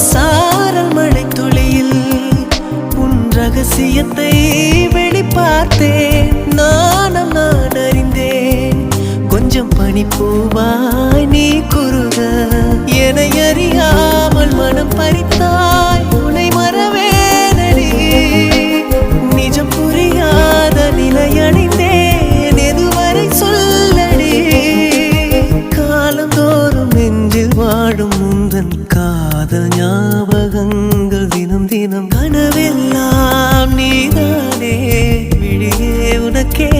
சாரல் மழை துளியில் உன் ரகசியத்தை வெளிப்பார்த்தேன். நானும் நான் அறிந்தேன். கொஞ்சம் பனிப்பூவாய் நீ குறுக என்னை அறியாமல் மனம் பறித்தாய். உன்னை மறவேனடி நிஜம் புரியாத நிலையடைந்தேன். எதுவரை சொல்லடி காலந்தோறும் நெஞ்சில் வாடும் முந்தன் காதல் ஞாபகங்கள் தினம் தினம் கனவெல்லாம் நீதானே விழியே உனக்கே